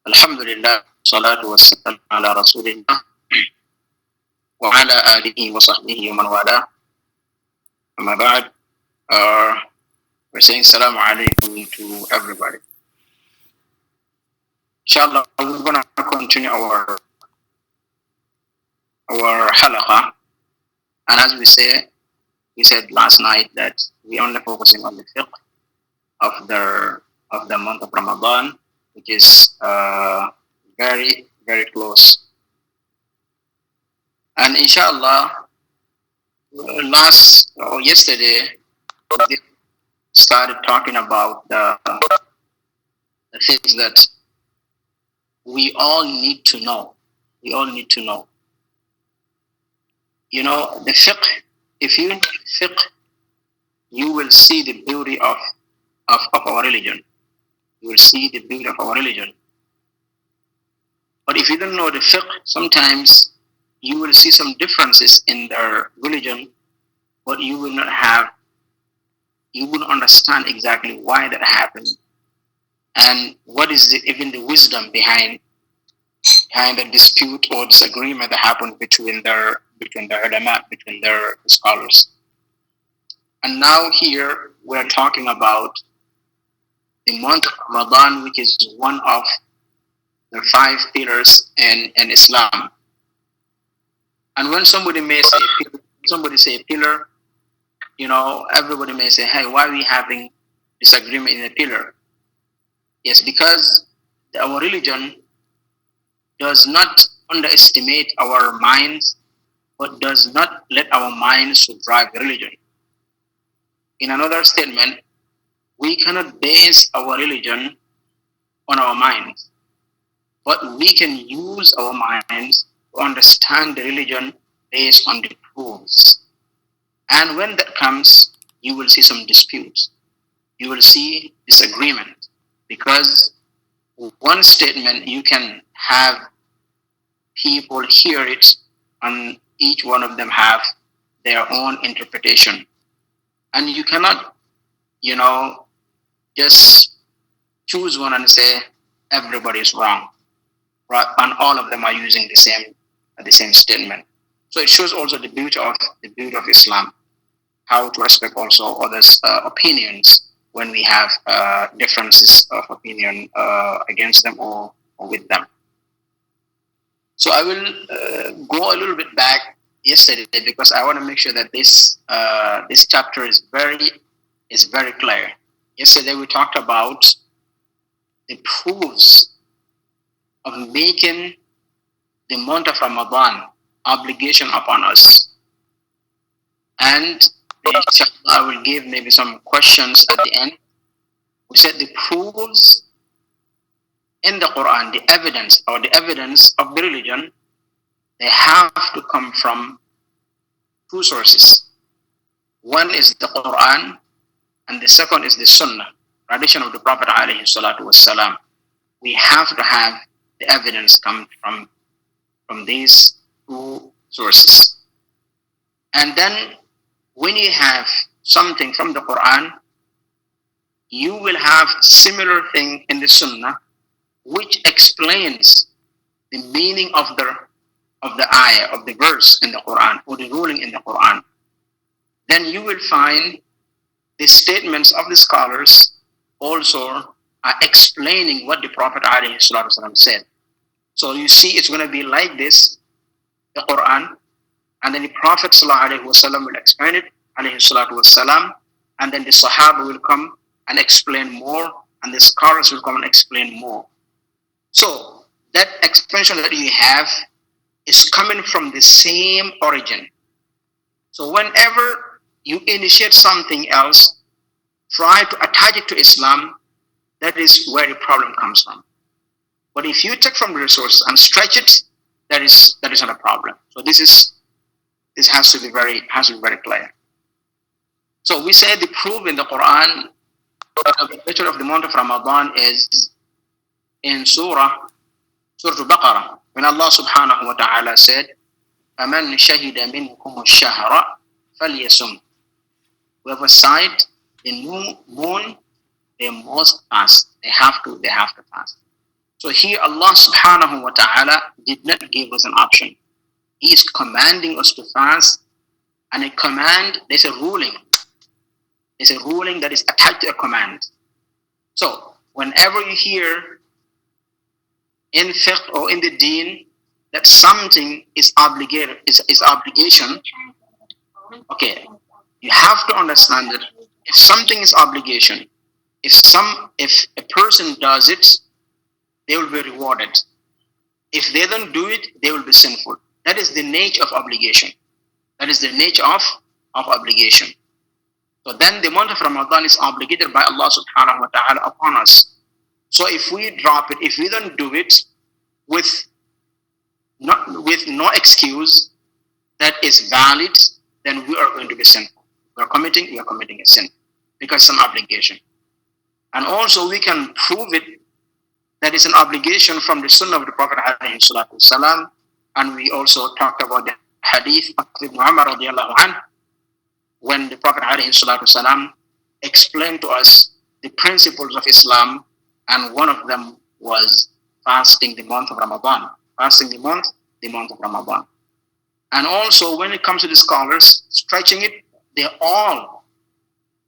Alhamdulillah, salatu wassalam ala rasulillah wa ala alihi wa sahbihi wa man wala. Amma ba'd, we're saying salamu alaikum to everybody. Inshallah, we're going to continue our halaqa. And as we said last night that we only focusing on the fiqh of the month of Ramadan, which is very, very close. And inshallah, yesterday, we started talking about the things that we all need to know. We all need to know. You know, the fiqh, if you know the fiqh, you will see the beauty of our religion. You will see the beauty of our religion. But if you don't know the fiqh, sometimes you will see some differences in their religion, but you will understand exactly why that happened and what is even the wisdom behind the dispute or disagreement that happened between the ulama, between their scholars. And now here we're talking about the month of Ramadan, which is one of the 5 pillars in Islam. And when somebody say pillar, you know, everybody may say, hey, why are we having disagreement in a pillar? Yes, because our religion does not underestimate our minds, but does not let our minds to drive the religion. In another statement, we cannot base our religion on our minds, but we can use our minds to understand the religion based on the proofs. And when that comes, you will see some disputes. You will see disagreement, because one statement you can have people hear it and each one of them have their own interpretation. And you cannot, you know, just choose one and say everybody is wrong, right? And all of them are using the same statement. So it shows also the beauty of Islam, how to respect also others' opinions when we have differences of opinion against them or with them. So I will go a little bit back yesterday because I want to make sure that this chapter is very clear. Yesterday we talked about the proofs of making the month of Ramadan obligation upon us. And I will give maybe some questions at the end. We said the proofs in the Quran, the evidence of the religion, they have to come from 2 sources. One is the Quran, and the second is the Sunnah, tradition of the Prophet alayhi salatu wassalam. We have to have the evidence come from these 2 sources. And then when you have something from the Quran, you will have similar thing in the Sunnah, which explains the meaning of the ayah, of the verse in the Quran, or the ruling in the Quran. Then you will find the statements of the scholars also are explaining what the Prophet ﷺ said. So you see, it's going to be like this, the Quran, and then the Prophet ﷺ will explain it, ﷺ, and then the Sahaba will come and explain more, and the scholars will come and explain more. So that expansion that you have is coming from the same origin. So whenever you initiate something else, try to attach it to Islam, that is where the problem comes from. But if you take from the resources and stretch it, that is not a problem. So this has to be very clear. So we say the proof in the Quran of the picture of the month of Ramadan is in Surah Al-Baqarah, when Allah subhanahu wa ta'ala said, فَمَنْ شَهِدَ مِنْكُمُ الشَّهْرَ فَلْيَسُمْ. Whoever sight the new moon, they must fast. They have to fast. So here Allah subhanahu wa ta'ala did not give us an option. He is commanding us to fast, and a command, there's a ruling. There's a ruling that is attached to a command. So whenever you hear in fiqh or in the deen that something is obligated, is obligation, okay, you have to understand that if something is obligation, if a person does it, they will be rewarded. If they don't do it, they will be sinful. That is the nature of obligation. That is the nature of obligation. So then the month of Ramadan is obligated by Allah subhanahu wa ta'ala upon us. So if we drop it, if we don't do it with no excuse that is valid, then we are going to be sinful. We are committing a sin because it's an obligation. And also we can prove it that is an obligation from the Sunnah of the Prophet alayhi salatu wasalam. And we also talked about the hadith of Ibn Umar radiallahu anhu, when the Prophet alayhi salatu wasalam explained to us the principles of Islam, and one of them was fasting the month of Ramadan. Fasting the month of Ramadan. And also when it comes to the scholars, stretching it, they all,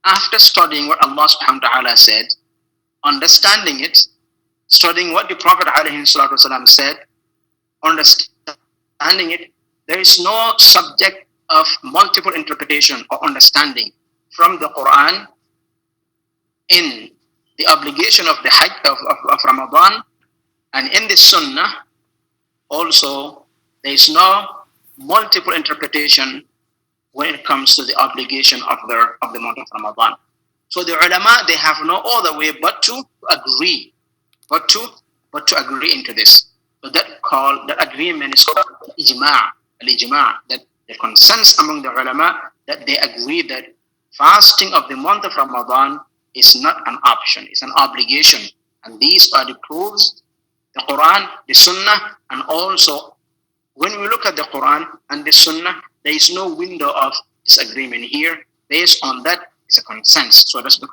after studying what Allah subhanahu wa ta'ala said, understanding it, studying what the Prophet ﷺ said, understanding it, there is no subject of multiple interpretation or understanding from the Quran in the obligation of the Hajj of Ramadan, and in the Sunnah also there is no multiple interpretation when it comes to the obligation of the month of Ramadan. So the ulama, they have no other way but to agree, but to agree into this. So that agreement is called al-ijma', that the consensus among the ulama that they agree that fasting of the month of Ramadan is not an option, it's an obligation. And these are the proofs, the Quran, the Sunnah, and also when we look at the Quran and the Sunnah, there is no window of disagreement here. Based on that, it's a consensus. So that's what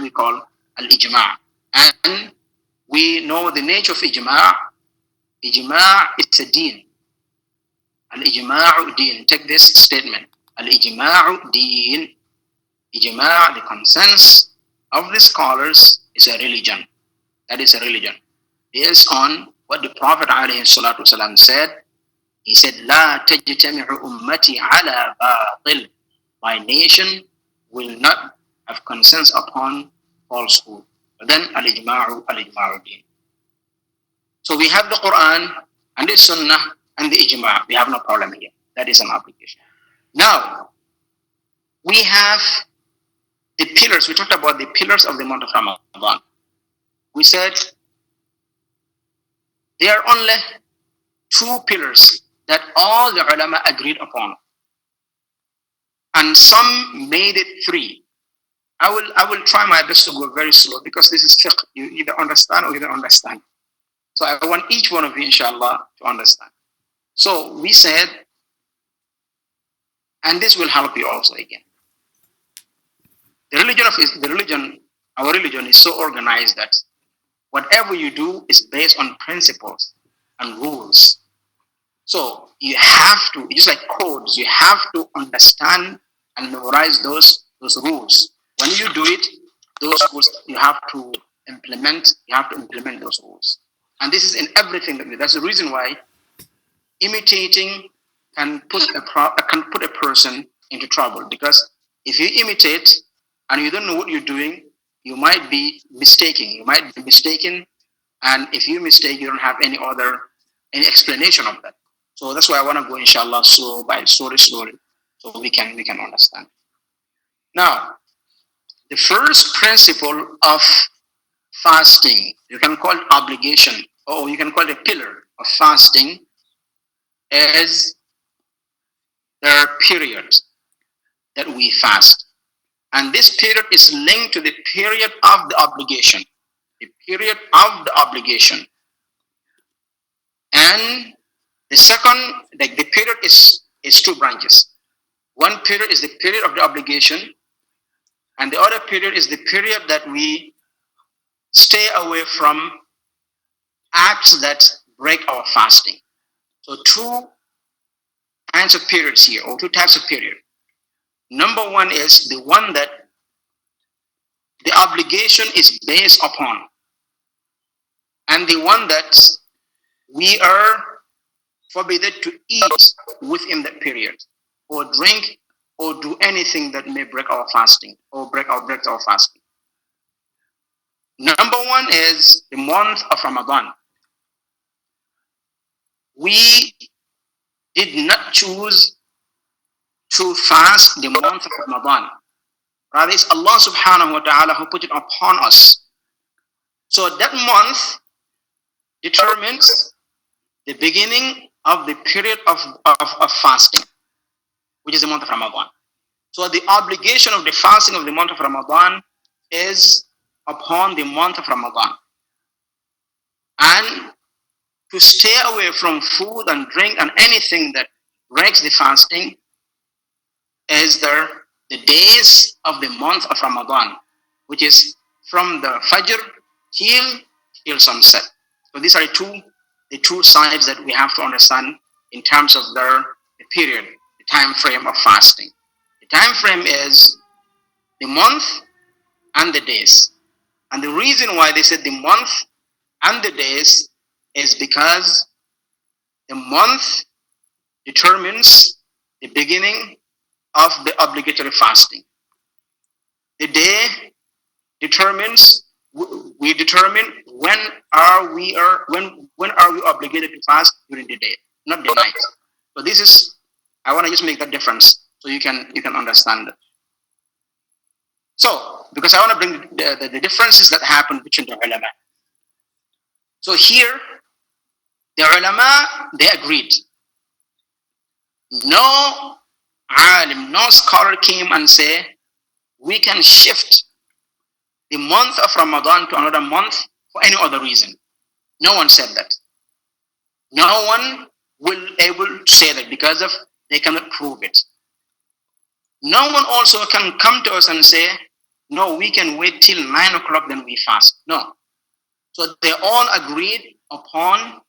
we call al-ijma'. And we know the nature of ijma'. Ijma' is a deen. Al-ijma'u deen. Take this statement. Al-ijma'u deen. Ijma', the consensus of the scholars, is a religion. That is a religion. Based on what the Prophet ﷺ said. He said, "La tajtami'u ummati ala batil." My nation will not have consensus upon falsehood. But then al-ijma'u din. So we have the Quran and the Sunnah and the ijma'. We have no problem here. That is an obligation. Now, we have the pillars. We talked about the pillars of the month of Ramadan. We said there are only two pillars that all the ulama agreed upon. And some made it three. I will try my best to go very slow because this is fiqh. You either understand or you don't understand. So I want each one of you, inshallah, to understand. So we said, and this will help you also again. Our religion is so organized that whatever you do is based on principles and rules. So you have to, just like codes, you have to understand and memorize those rules. When you do it, those rules you have to implement those rules. And this is in everything that we do. That's the reason why imitating can put a person into trouble. Because if you imitate and you don't know what you're doing, you might be mistaken. And if you mistake, you don't have any explanation of that. So that's why I want to go, inshallah, slowly, so we can understand. Now, the first principle of fasting, you can call it obligation, or you can call it a pillar of fasting, is there are periods that we fast. And this period is linked to the period of the obligation. The period of the obligation. And the second, the period is two branches. One period is the period of the obligation, and the other period is the period that we stay away from gaps that break our fasting. So two kinds of periods here, or two types of period. Number one is the one that the obligation is based upon, and the one that we are forbidden to eat within that period, or drink, or do anything that may break our fasting, or break our fasting. Number one is the month of Ramadan. We did not choose to fast the month of Ramadan. Rather, it's Allah subhanahu wa ta'ala who put it upon us. So that month determines the beginning of the period of fasting, which is the month of Ramadan. So the obligation of the fasting of the month of Ramadan is upon the month of Ramadan. And to stay away from food and drink and anything that breaks the fasting is the days of the month of Ramadan, which is from the Fajr till sunset. So these are the two sides that we have to understand in terms of the period, the time frame of fasting. The time frame is the month and the days. And the reason why they said the month and the days is because the month determines the beginning of the obligatory fasting. The day determines, we determine when are we obligated to fast during the day, not the night. So this is, I want to just make that difference so you can understand it. So, because I want to bring the differences that happen between the ulama. So here, the ulama, they agreed. No alim, no scholar came and said, we can shift the month of Ramadan to another month for any other reason. No one said that. No one will able to say that because of they cannot prove it. No one also can come to us and say, no, we can wait till 9 o'clock, then we fast. No. So they all agreed upon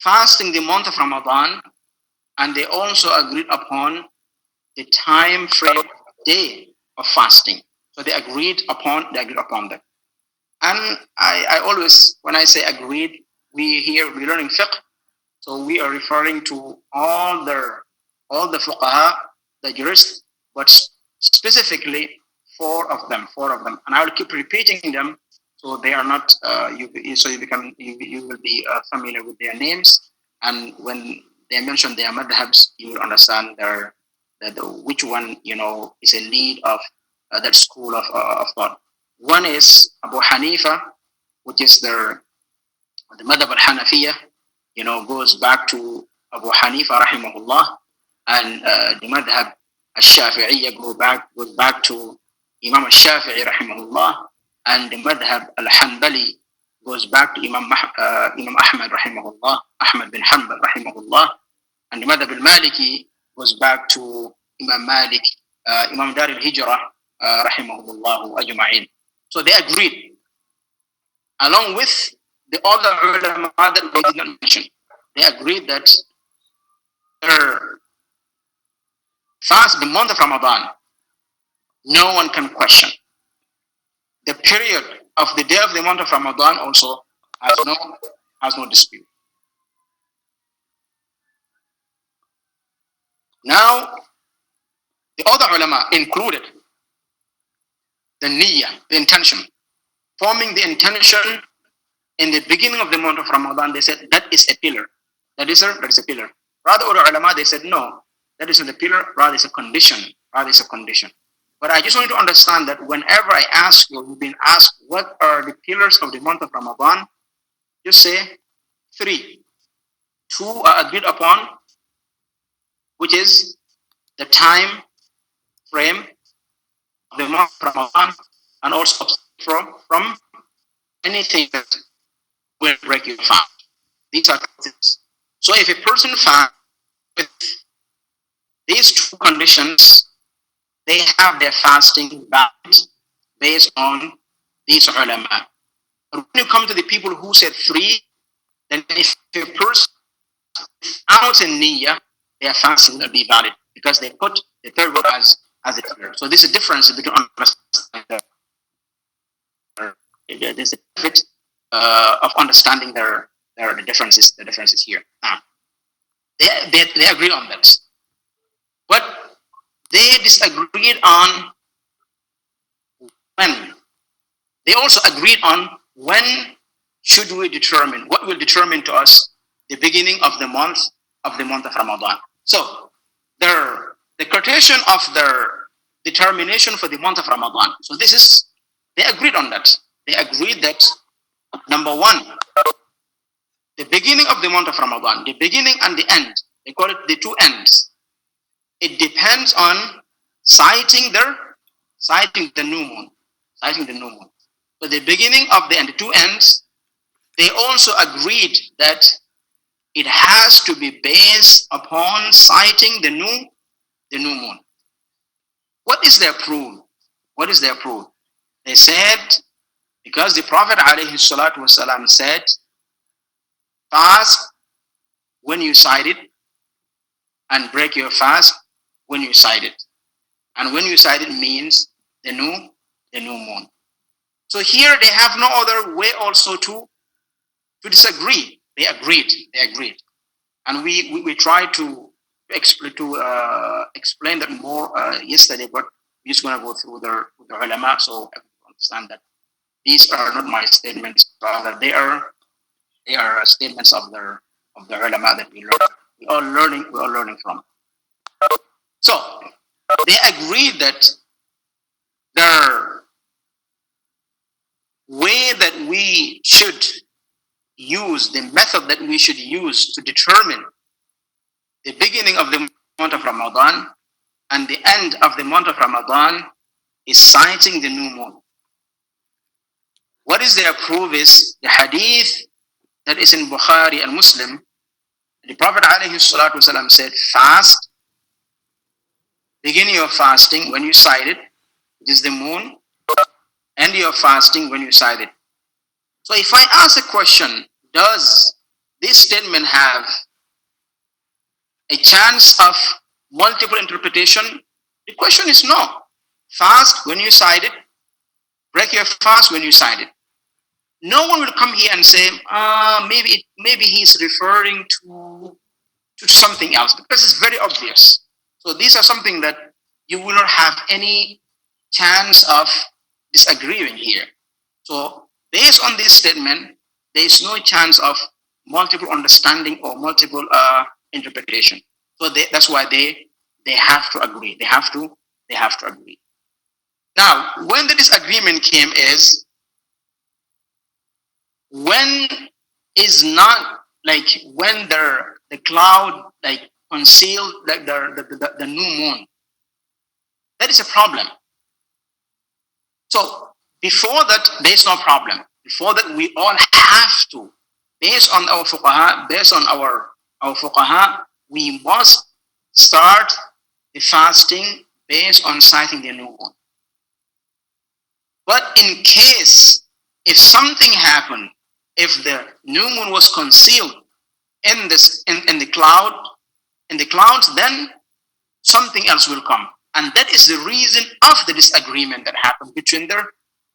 fasting the month of Ramadan, and they also agreed upon the time frame day of fasting. So they agreed upon that. And I always, when I say agreed, we're learning fiqh, so we are referring to all the fuqaha, the jurists, but specifically four of them, and I will keep repeating them, so they are not. You will be familiar with their names, and when they mention their madhabs, you will understand which one is a lead of that school of thought. One is Abu Hanifa, which is the madhab al-Hanafiya, goes back to Abu Hanifa rahimahullah, and the madhab al-Shafi'iyya goes back to Imam al-Shafi'i rahimahullah, and the madhab al-Hanbali goes back to Imam Ahmad rahimahullah, Ahmad bin Hanbal rahimahullah, and the madhab al-Maliki goes back to Imam Malik, Imam Dar al-Hijrah rahimahullah ajma'in. So they agreed, along with the other ulama that they did not mention. They agreed that fast the month of Ramadan, no one can question. The period of the day of the month of Ramadan also has no dispute. Now, the other ulama included the niyyah, the intention, forming the intention in the beginning of the month of Ramadan. They said that is a pillar. That is a pillar. Rather, other ulama, they said no, that isn't a pillar. Rather, it's a condition. But I just want you to understand that whenever I ask you, you've been asked what are the pillars of the month of Ramadan, just say 3. 2 are agreed upon, which is the time frame of the month of Ramadan, and also from anything that will break your fast. These are things. So if a person fasts with these 2 conditions, they have their fasting valid based on these ulama. But when you come to the people who said 3, then if a person without a niyyah, their fasting will be valid because they put the third one as a trigger. So there's a difference between understanding there's a benefit of understanding the differences here. Now, they agree on that, but they disagreed on when. They also agreed on when should we determine, what will determine to us the beginning of the month of Ramadan. So the quotation of their determination for the month of Ramadan. So they agreed on that. They agreed that number one, the beginning of the month of Ramadan, the beginning and the end, they call it the two ends. It depends on sighting the new moon. So the beginning of the two ends, they also agreed that it has to be based upon sighting the new moon. What is their proof? They said, because the Prophet ﷺ said, fast when you sight it, and break your fast when you sight it. And when you sight it means the new moon. So here they have no other way also to disagree. They agreed. And we tried to explain that more yesterday, but we're just going to go through the ulama so everyone understand that these are not my statements, rather they are statements of the ulama that we learn. We are learning from. So they agreed that the way that we should use, the method that we should use to determine the beginning of the month of Ramadan and the end of the month of Ramadan is sighting the new moon. What is their proof is the hadith that is in Bukhari and Muslim. The Prophet ﷺ said, fast, begin your fasting when you sight it, which is the moon, end your fasting when you sight it. So if I ask a question, does this statement have a chance of multiple interpretation? The question is no. Fast when you sight it, break your fast when you sight it. No one will come here and say, maybe he's referring to something else, because it's very obvious. So these are something that you will not have any chance of disagreeing here. So based on this statement, there is no chance of multiple understanding or multiple interpretation. So that's why they have to agree. They have to agree. Now, when the disagreement came is when is not like when the cloud like concealed like the new moon. That is a problem. So before that, there is no problem. Before that, we all have to, based on our fuqaha, we must start the fasting based on sighting the new moon. But in case if something happened, if the new moon was concealed in the clouds, then something else will come. And that is the reason of the disagreement that happened between the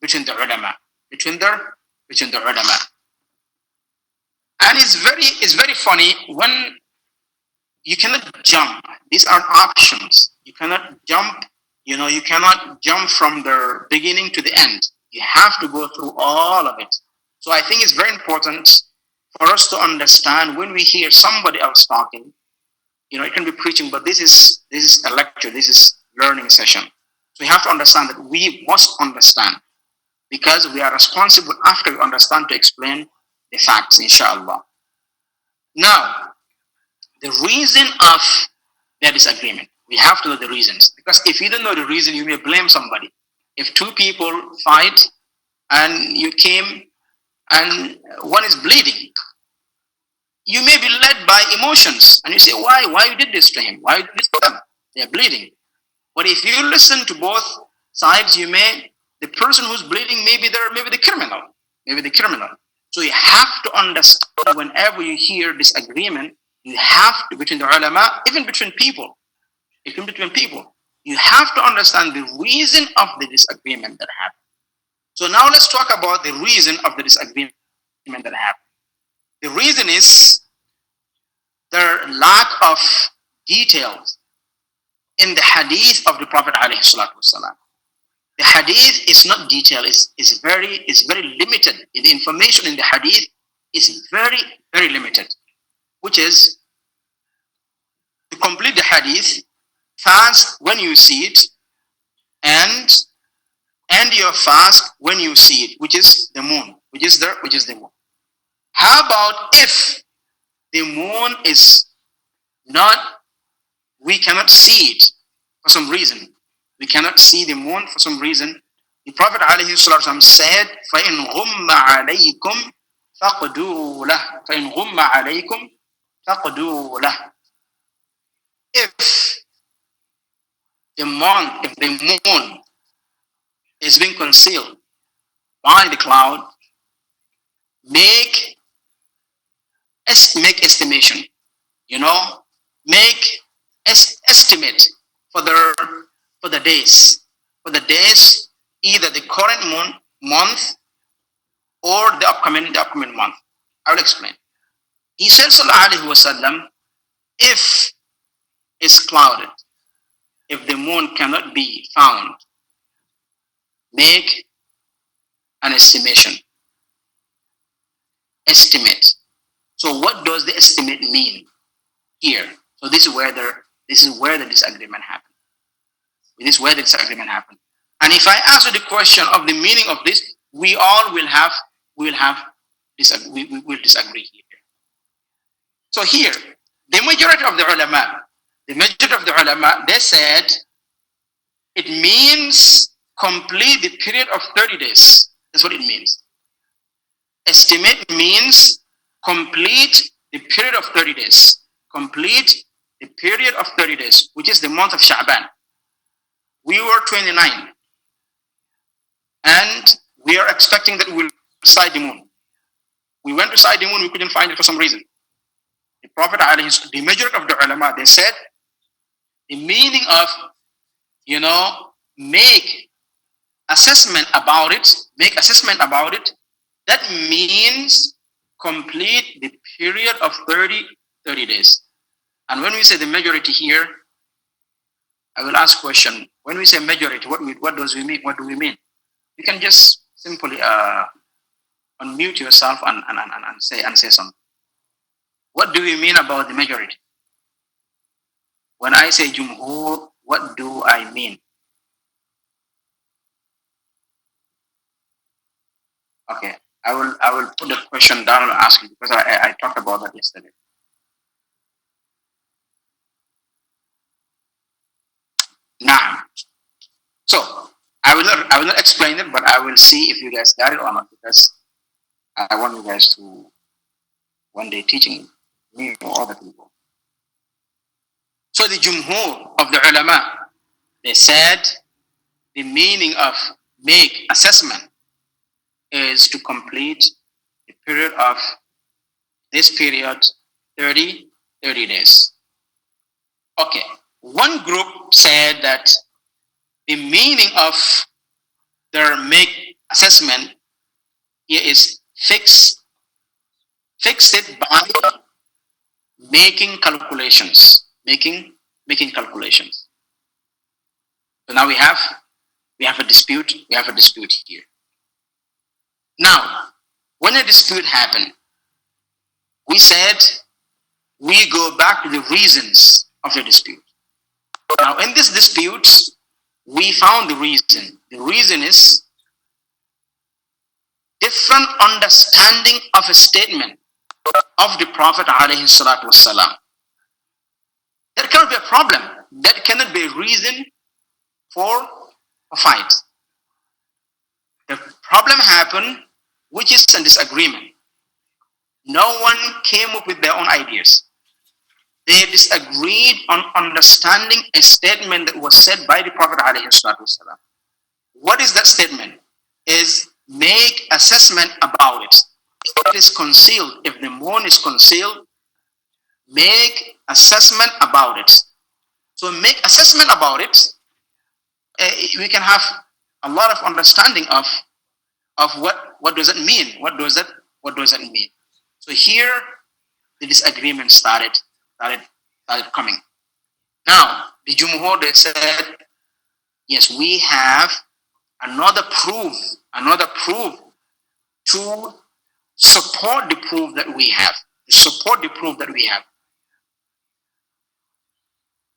ulama. And it's very funny when you cannot jump. These are options. You cannot jump, you cannot jump from the beginning to the end. You have to go through all of it. So I think it's very important for us to understand when we hear somebody else talking, it can be preaching, but this is a lecture, this is learning session. So we have to understand that we must understand, because we are responsible after we understand to explain the facts, inshallah. Now, the reason of their disagreement, we have to know the reasons, because if you don't know the reason, you may blame somebody. If two people fight and you came and one is bleeding, you may be led by emotions and you say, why you did this to him? Why you did this to them? They're bleeding. But if you listen to both sides, the person who's bleeding, maybe the criminal. So you have to understand whenever you hear disagreement, you have to, between the ulama, even between people, you have to understand the reason of the disagreement that happened. So now let's talk about the reason of the disagreement that happened. The reason is their lack of details in the hadith of the Prophet ﷺ. The hadith is not detailed, it's very limited. The information in the hadith is very, very limited, which is to complete the hadith, fast when you see it, and end your fast when you see it, which is the moon, which is the moon. How about if the moon is not, we cannot see it for some reason. We cannot see the moon for some reason. The Prophet ﷺ said, فَإِنْ غُمَّ عَلَيْكُمْ فَقْدُوا لَهُ فَإِنْ غُمَّ عَلَيْكُمْ فَقْدُوا لَهُ. If the moon is being concealed by the cloud, make estimation, make estimate for the days, either the current month or the upcoming month. I will explain. He said, sallallahu alaihi wasallam, if it's clouded, if the moon cannot be found, make an estimate. So what does the estimate mean here? So this is where the disagreement happened. This is where the disagreement happened. And if I answer the question of the meaning of this, we all will disagree here. So here, the majority of the ulama, they said it means complete the period of 30 days. That's what it means. Estimate means complete the period of 30 days. Complete the period of 30 days, which is the month of Sha'ban. We were 29, and we are expecting that we will sight the moon. We went to sight the moon, we couldn't find it for some reason. The Prophet, the majority of the ulama, they said the meaning of, make assessment about it, that means complete the period of 30 days. And when we say the majority here, I will ask question. When we say majority, what do we mean? What do we mean? You can just simply unmute yourself and say something. What do we mean about the majority? When I say jumhur, what do I mean? Okay, I will put the question down and ask you, because I talked about that yesterday. Now, so I will not explain it, but I will see if you guys got it or not, because I want you guys to one day teaching me or other people. So the jumhur of the ulama, they said the meaning of make assessment is to complete the period of this period 30 days. Okay. One group said that the meaning of their make assessment here is fix it by making calculations. Making calculations. So now we have a dispute. We have a dispute here. Now, when a dispute happened, we said we go back to the reasons of the dispute. Now, in this dispute, we found the reason. The reason is different understanding of a statement of the Prophet ﷺ. That cannot be a problem. That cannot be a reason for a fight. The problem happened, which is a disagreement. No one came up with their own ideas. They disagreed on understanding a statement that was said by the Prophet ﷺ. What is that statement? Is make assessment about it. If it is concealed, if the moon is concealed, make assessment about it. So make assessment about it. We can have a lot of understanding of what does it mean? What does it mean? So here the disagreement started coming. Now the Jumhur, they said, yes, we have another proof to support the proof that we have.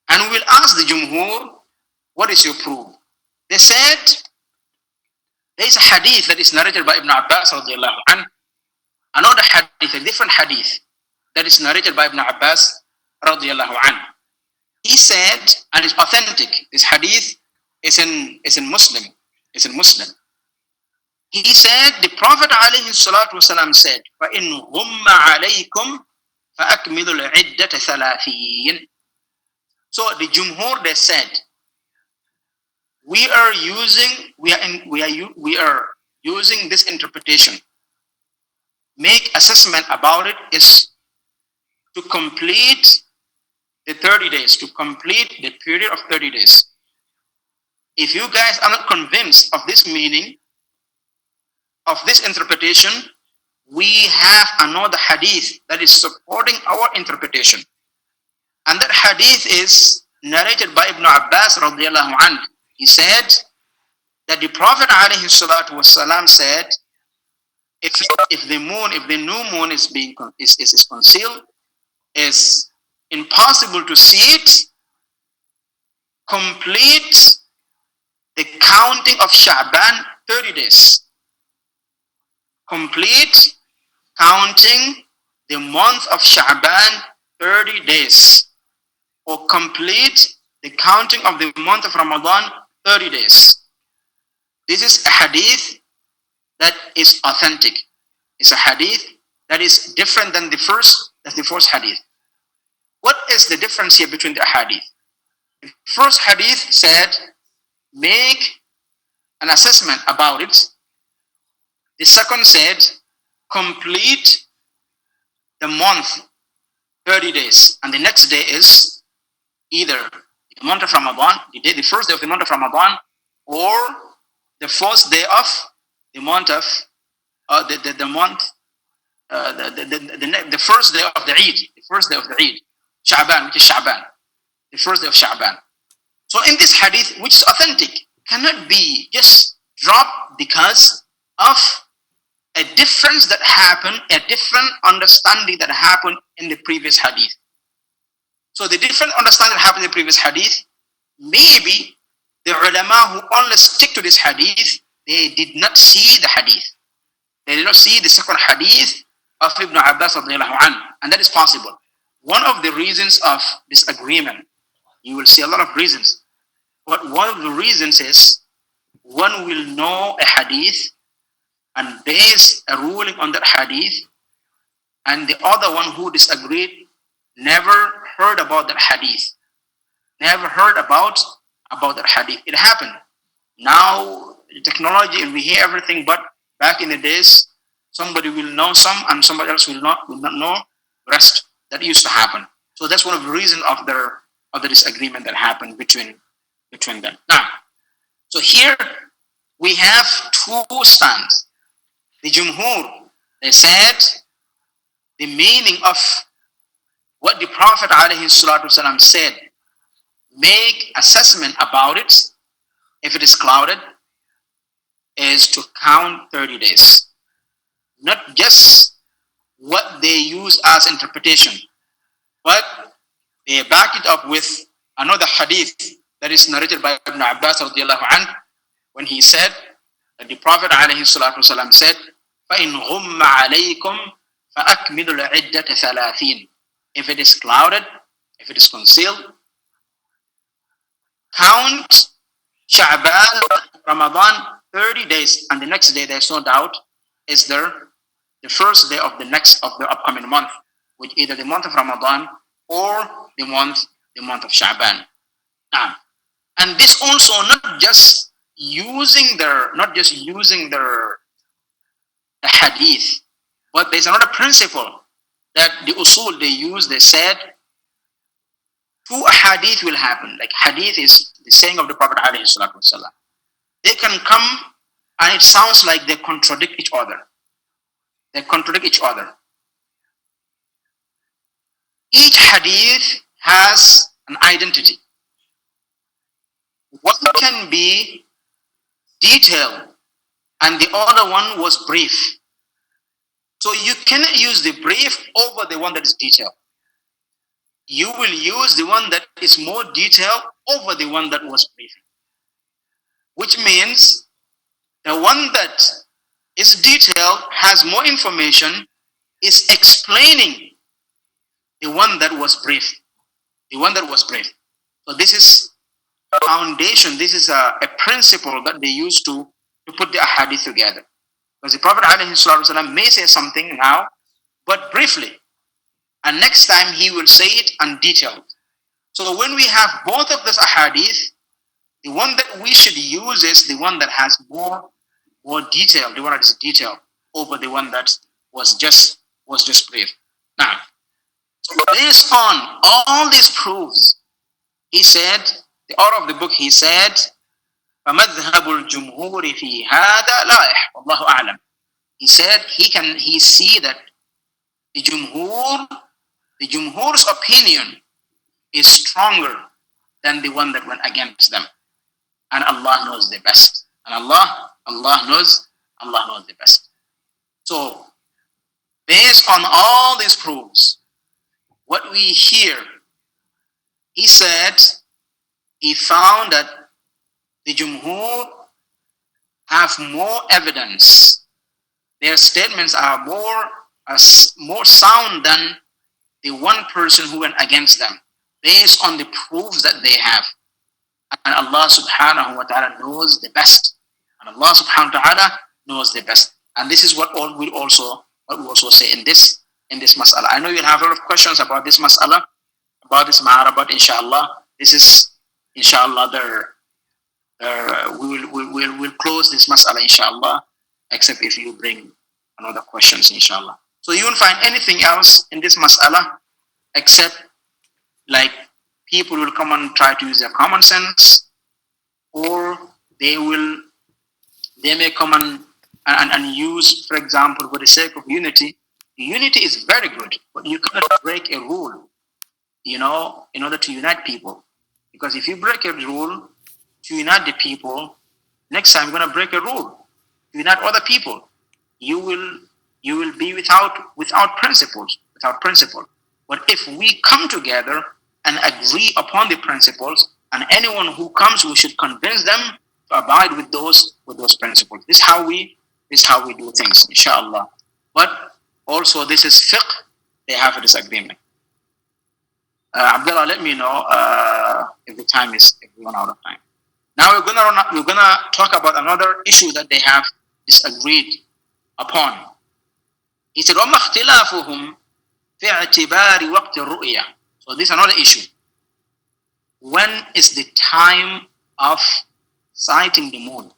And we'll ask the Jumhur, what is your proof? They said, there is a hadith that is narrated by Ibn Abbas radiallahu anhu. Another hadith, a different hadith that is narrated by Ibn Abbas radiallahu anhu. He said, and it's authentic, this hadith is in Muslim. He said, the Prophet alayhi salatu wasalam said, فَإِنْ غُمَّ عَلَيْكُمْ فَأَكْمِلُوا الْعِدَّةَ ثَلَاثِينَ. So the Jumhur, they said, we are using this interpretation. Make assessment about it is to complete the 30 days, to complete the period of 30 days. If you guys are not convinced of this meaning, of this interpretation, we have another hadith that is supporting our interpretation. And that hadith is narrated by Ibn Abbas radiallahu anhu. He said that the Prophet alayhi salatu wasalam said, if the new moon is concealed, is impossible to see it, complete the counting of Sha'ban 30 days. Complete counting the month of Sha'ban 30 days. Or complete the counting of the month of Ramadan 30 days. This is a hadith that is authentic. It's a hadith that is different than the first hadith. What is the difference here between the hadith? The first hadith said, make an assessment about it. The second said, complete the month 30 days. And the next day is either the month of Ramadan, the first day of the month of Ramadan, or the first day of the month of the first day of the Eid, Sha'ban, which is Sha'ban, the first day of Sha'ban. So in this hadith, which is authentic, cannot be just dropped because of a difference that happened, a different understanding that happened in the previous hadith. So the different understanding that happened in the previous hadith, maybe the ulama who only stick to this hadith, they did not see the hadith. They did not see the second hadith of Ibn Abbas radiallahu anhu, and that is possible. One of the reasons of disagreement, you will see a lot of reasons, but one of the reasons is one will know a hadith and base a ruling on that hadith, and the other one who disagreed never heard about that hadith, never heard about that hadith. It happened. Now technology, and we hear everything, but back in the days, somebody will know some and somebody else will not know the rest. That used to happen. So that's one of the reasons of the disagreement that happened between them. Now, so here we have two stands. The Jumhur, they said the meaning of what the Prophet ﷺ said, make assessment about it if it is clouded, is to count 30 days. Not just what they use as interpretation, but they back it up with another hadith that is narrated by Ibn Abbas radiallahu anhu, when he said that the Prophet ﷺ said, فَإِنْ غُمَّ عَلَيْكُمْ فَأَكْمِلُوا الْعِدَّةَ ثَلَاثِينَ. If it is clouded, if it is concealed, count Sha'ban, Ramadan 30 days, and the next day, there's no doubt, is the first day of the upcoming month, which either the month of Ramadan or the month of Sha'ban. And this also not just using the hadith, But there's another principle that the usul they use. They said two hadith will happen. Like hadith is the saying of the Prophet alayhi salatu wasalam. They can come and it sounds like they contradict each other. They contradict each other. Each hadith has an identity. One can be detailed and the other one was brief. So you cannot use the brief over the one that is detailed. You will use the one that is more detailed over the one that was brief. Which means the one that is detailed, has more information, is explaining the one that was brief. The one that was brief. So this is a foundation, this is a principle that they use to put the ahadith together. Because the Prophet ﷺ may say something now, but briefly. And next time he will say it undetailed. So when we have both of those ahadith, the one that we should use is the one that has more detail, the one that is detailed over the one that was just brief. Now, based on all these proofs, he said, the author of the book, he said, فَمَذْهَبُ الْجُمْهُورِ فِي هَذَا لَائِحْ وَاللَّهُ أَعْلَمُ. He said he see that the Jumhur's opinion is stronger than the one that went against them. And Allah knows the best. And Allah knows the best. So, based on all these proofs, what we hear, he said, he found that the Jumhur have more evidence. Their statements are more sound than the one person who went against them, based on the proofs that they have. And Allah subhanahu wa ta'ala knows the best. And Allah subhanahu wa ta'ala knows the best. And this is what we also say in this mas'ala. I know you'll have a lot of questions about this mas'ala, about this ma'ara, but inshallah, this is inshallah we'll close this mas'ala inshallah, except if you bring another questions inshallah. So you won't find anything else in this mas'ala except like people will come and try to use their common sense, or they may come and use, for example, for the sake of unity. Unity is very good, but you cannot break a rule, in order to unite people. Because if you break a rule to unite the people, next time you're going to break a rule to unite other people. You will be without principles. But if we come together and agree upon the principles, and anyone who comes, we should convince them to abide with those principles. This is how we do things, inshallah. But also, this is fiqh. They have a disagreement. Abdullah, let me know if we run out of time. Now we're gonna talk about another issue that they have disagreed upon. He said, وَمَا اخْتِلَافُهُمْ فِي اعْتِبَارِ وَقْتِ الرُّؤْيَةِ. So this is another issue. When is the time of sighting the moon?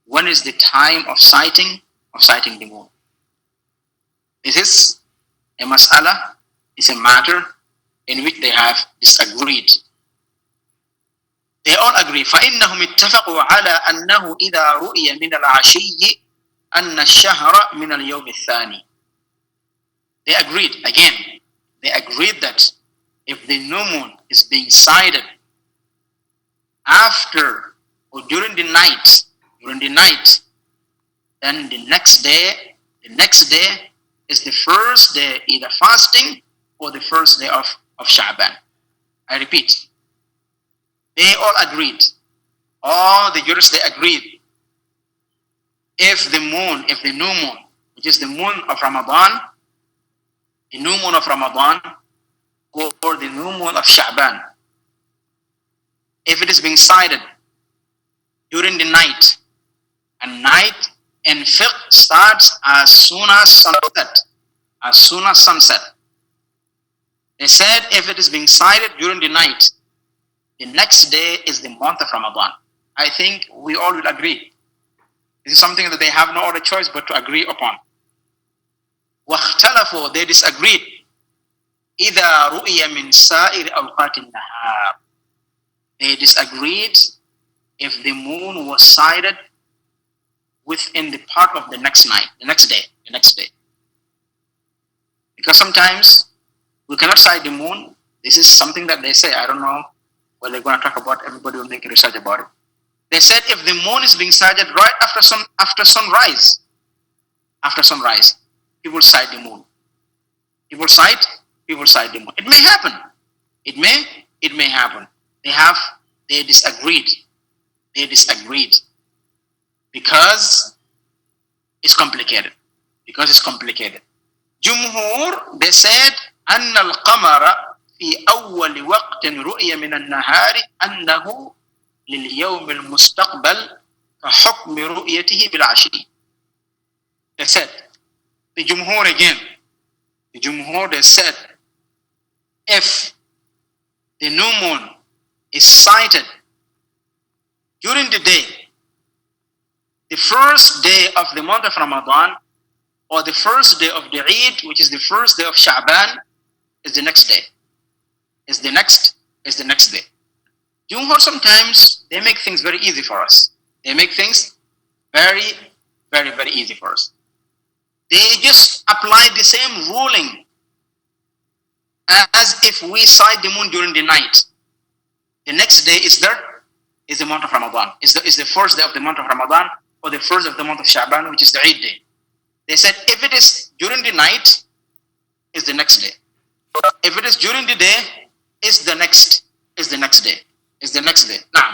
When is the time of sighting the moon? This is a mas'ala, it's a matter in which they have disagreed. They all agree. فَإِنَّهُمْ اتَّفَقُوا عَلَى أَنَّهُ إِذَا رُؤِيَ مِنَ الْعَشِيِّ أَنَّ الشَّهْرَ مِنَ الْيَوْمِ الثَّانِي. They agreed that if the new moon is being sighted after or during the night, then the next day is the first day, either fasting or the first day of Sha'ban. I repeat, they all agreed. All the jurists, they agreed. If the new moon, which is the moon of Ramadan, the new moon of Ramadan, or the new moon of Sha'ban, if it is being sighted during the night, and night in fiqh starts as soon as sunset. They said if it is being sighted during the night, the next day is the month of Ramadan. I think we all will agree. This is something that they have no other choice but to agree upon. واختلفوا, they disagreed, إذا رؤي من سائر أوقات النهار. They disagreed if the moon was sighted within the part of the next night, the next day. Because sometimes we cannot sight the moon. This is something that they say. I don't know what they're going to talk about. Everybody will make a research about it. They said if the moon is being sighted right after sunrise, people sight the moon. People sight the moon. It may happen. It may happen. They disagreed. Because it's complicated. Jumhur, they said, أن القمر في أول وقت رؤية من النهار أنه لليوم المستقبل كحكم رؤيته بالعشي. They said, the Jumhur again, they said, if the new moon is sighted during the day, the first day of the month of Ramadan, or the first day of the Eid, which is the first day of Sha'ban, is the next day. Is the next day. Jumhur, sometimes they make things very easy for us. They make things very, very, very easy for us. They just apply the same ruling as if we sight the moon during the night. The next day is the month of Ramadan. Is the first day of the month of Ramadan, or the first of the month of Sha'ban, which is the Eid day. They said if it is during the night, is the next day. If it is during the day, is the next day. Now,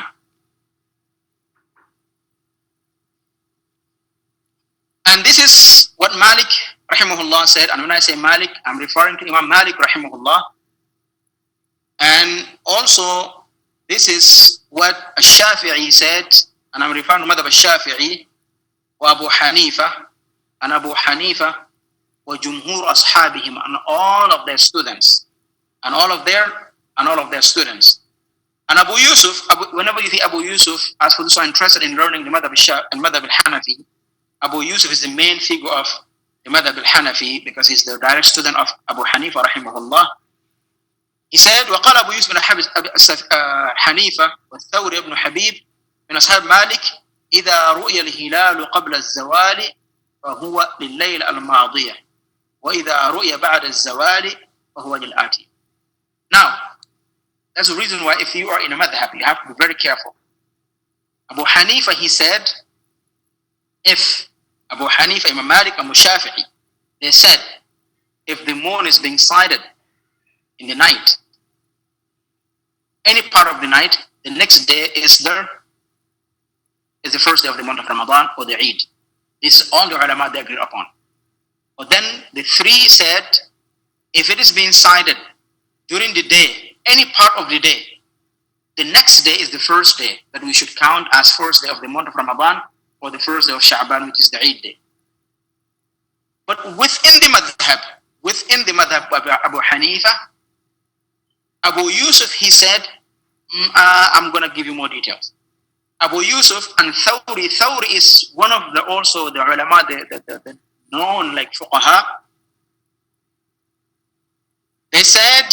and this is what Malik rahimahullah said. And when I say Malik, I'm referring to Imam Malik rahimahullah. And also, this is what Ash-Shafi'i said, and I'm referring to Madhab Ash-Shafi'i, wa Abu Hanifa, and Abu Hanifa, wa Jumhur Ashabihim, and all of their students, and all of their students. And Abu Yusuf, whenever you hear Abu Yusuf, as for those who are interested in learning the Madhab al-Hanafi, Abu Yusuf is the main figure of the Madhab al-Hanafi because he's the direct student of Abu Hanifa rahimahullah. He said, وقال أبو يوسف بن حنيفة والثوري بن حبيب من أصحاب مالك إذا رؤي الهلال قبل الزوال فهو لليل الماضية وإذا رؤي بعد الزوال فهو للآتي. Now, that's the reason why if you are in a madhab, you have to be very careful. Abu Hanifa, he said, if Abu Hanifa, Imam Malik, and Shafi'i, they said, if the moon is being sighted in the night, any part of the night, the next day is the first day of the month of Ramadan or the Eid. This is all the ulama they agreed upon. But then the three said, if it is being sighted during the day, any part of the day, the next day is the first day that we should count as first day of the month of Ramadan or the first day of Sha'ban, which is the Eid day. But within the madhab of Abu Hanifa, Abu Yusuf, he said, I'm going to give you more details. Abu Yusuf and Thawri is one of the ulama, the known like fuqaha. They said,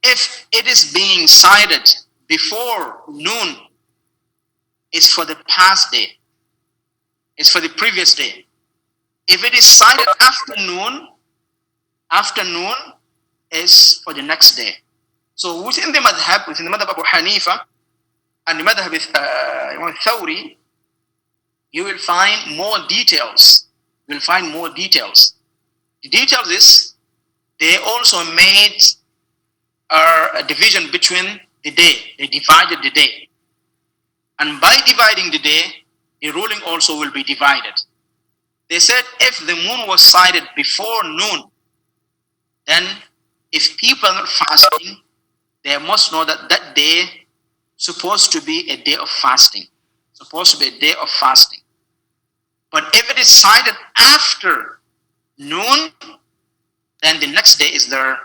if it is being sighted before noon, it's for the past day. It's for the previous day. If it is sighted after noon is for the next day. So within the madhab of Abu Hanifa and the madhab of Thawri, you will find more details. The details is they also made a division between the day. They divided the day. And by dividing the day, the ruling also will be divided. They said if the moon was sighted before noon, then if people are fasting, they must know that that day supposed to be a day of fasting. But if it is sighted after noon, then the next day is their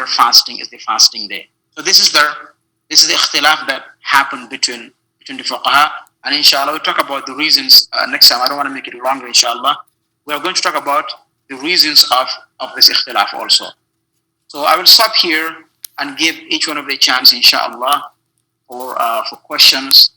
fasting, is the fasting day. So this is the ikhtilaf that happened between the fuqaha. And inshallah, we'll talk about the reasons next time. I don't want to make it longer, inshallah. We are going to talk about the reasons of this ikhtilaf also. So I will stop here and give each one of the chance, inshallah, for questions